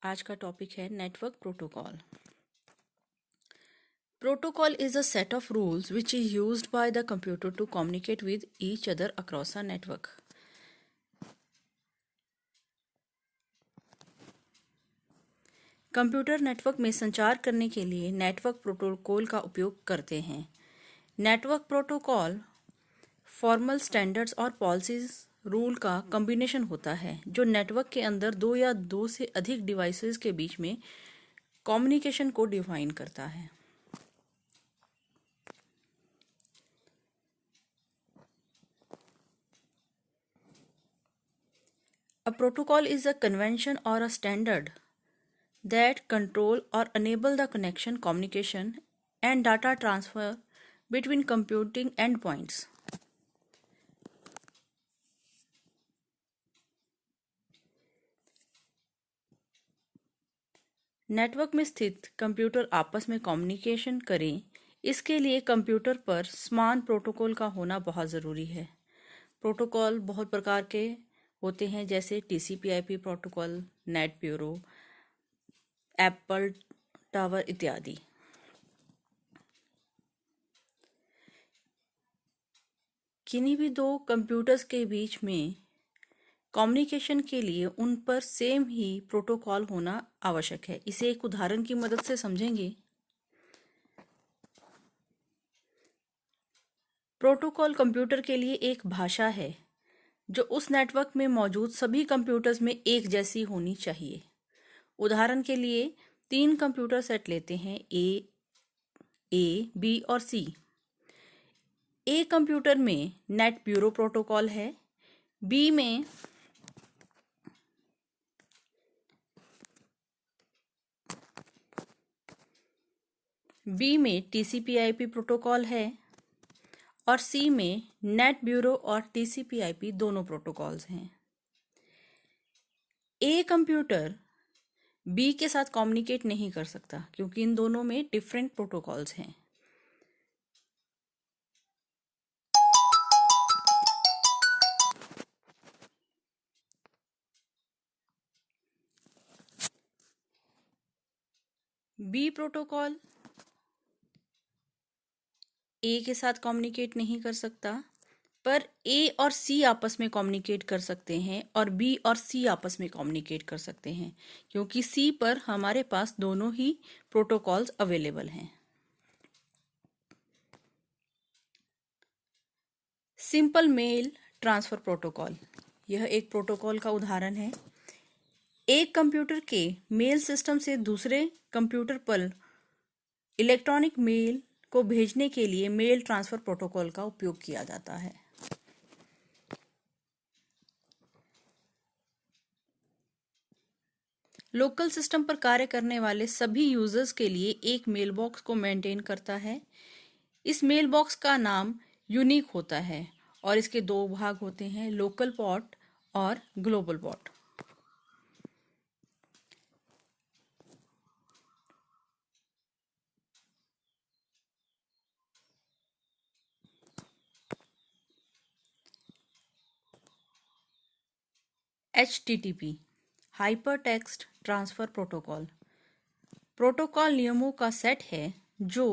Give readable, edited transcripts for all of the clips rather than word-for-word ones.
आज का टॉपिक है network protocol. Protocol is a set of rules which is used by the computer to communicate with each other across a network. Computer network में संचार करने के लिए network protocol का उपयोग करते हैं। नेटवर्क प्रोटोकॉल फॉर्मल स्टैंडर्ड्स और पॉलिसीज रूल का कॉम्बिनेशन होता है जो नेटवर्क के अंदर दो या दो से अधिक डिवाइसेस के बीच में कम्युनिकेशन को डिफाइन करता है। A protocol is a convention or a standard that control or enable the connection, communication, and data transfer between computing endpoints. Network में स्थित कंप्यूटर आपस में कम्युनिकेशन करें, इसके लिए कंप्यूटर पर समान प्रोटोकॉल का होना बहुत ज़रूरी है। प्रोटोकॉल बहुत प्रकार के होते हैं जैसे TCP/IP protocol, net bureau, Apple tower इत्यादि। किन्हीं भी दो कंप्यूटर्स के बीच में कम्युनिकेशन के लिए उन पर सेम ही प्रोटोकॉल होना आवश्यक है। इसे एक उदाहरण की मदद से समझेंगे। प्रोटोकॉल कंप्यूटर के लिए एक भाषा है जो उस नेटवर्क में मौजूद सभी कंप्यूटर्स में एक जैसी होनी चाहिए। उदाहरण के लिए 3 कंप्यूटर सेट लेते हैं ए, बी और सी। ए कंप्यूटर में नेट ब्यूरो प्रोटोकॉल है, बी में TCP/IP प्रोटोकॉल है और सी में नेट ब्यूरो और TCP/IP दोनों प्रोटोकॉल्स हैं। ए कंप्यूटर बी के साथ कम्युनिकेट नहीं कर सकता क्योंकि इन दोनों में डिफरेंट प्रोटोकॉल्स हैं। बी प्रोटोकॉल ए के साथ कम्युनिकेट नहीं कर सकता, पर ए और सी आपस में कम्युनिकेट कर सकते हैं और बी और सी आपस में कम्युनिकेट कर सकते हैं क्योंकि सी पर हमारे पास दोनों ही प्रोटोकॉल्स अवेलेबल हैं। सिंपल मेल ट्रांसफर प्रोटोकॉल, यह एक प्रोटोकॉल का उदाहरण है। एक कंप्यूटर के मेल सिस्टम से दूसरे कंप्यूटर पर इलेक्ट्रॉनिक मेल को भेजने के लिए मेल ट्रांसफर प्रोटोकॉल का उपयोग किया जाता है। लोकल सिस्टम पर कार्य करने वाले सभी यूजर्स के लिए एक मेल बॉक्स को मेंटेन करता है। इस मेल बॉक्स का नाम यूनिक होता है और इसके 2 भाग होते हैं, लोकल पोर्ट और global port. HTTP hyper text transfer protocol protocol नियमों का सेट है जो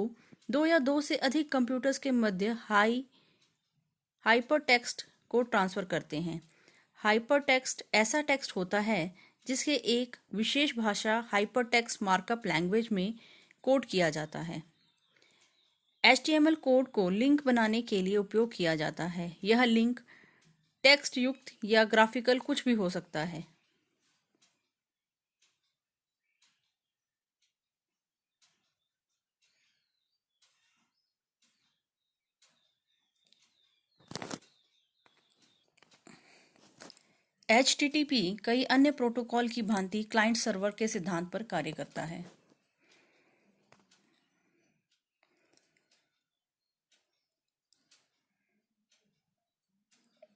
2 या 2 से अधिक कंप्यूटर्स के मध्य हाइपर टेक्स्ट को ट्रांसफर करते हैं। हाइपर टेक्स्ट ऐसा टेक्स्ट होता है जिसके एक विशेष भाषा हाइपर टेक्स्ट मार्कअप लैंग्वेज में कोड किया जाता है। HTML कोड को लिंक बनाने के लिए उपयोग किया जाता है। यह लिंक टेक्स्ट युक्त या ग्राफिकल कुछ भी हो सकता है। HTTP कई अन्य प्रोटोकॉल की भांति क्लाइंट सर्वर के सिद्धांत पर कार्य करता है।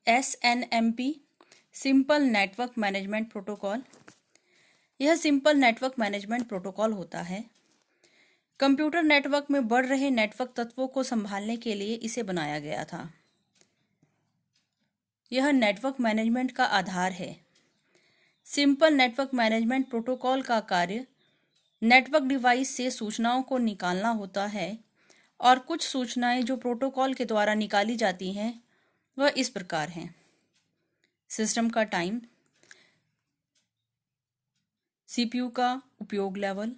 SNMP simple network management protocol, यह सिंपल नेटवर्क मैनेजमेंट प्रोटोकॉल होता है। कंप्यूटर नेटवर्क में बढ़ रहे नेटवर्क तत्वों को संभालने के लिए इसे बनाया गया था। यह नेटवर्क मैनेजमेंट का आधार है। सिंपल नेटवर्क मैनेजमेंट प्रोटोकॉल का कार्य नेटवर्क डिवाइस से सूचनाओं को निकालना होता है और कुछ सूचनाएं जो प्रोटोकॉल के द्वारा निकाली जाती हैं वह इस प्रकार हैं। सिस्टम का टाइम, सीपीयू का उपयोग लेवल,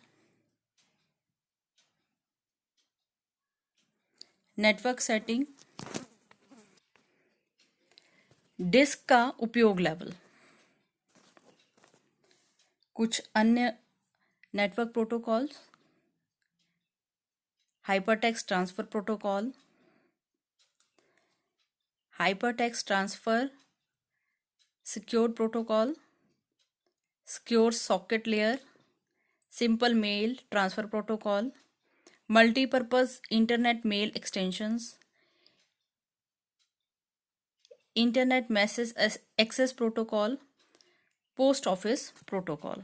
नेटवर्क सेटिंग, डिस्क का उपयोग लेवल। कुछ अन्य network protocols: hypertext transfer protocol, hypertext transfer secure protocol, secure socket layer, simple mail transfer protocol, multipurpose internet mail extensions, internet message access protocol, post office protocol.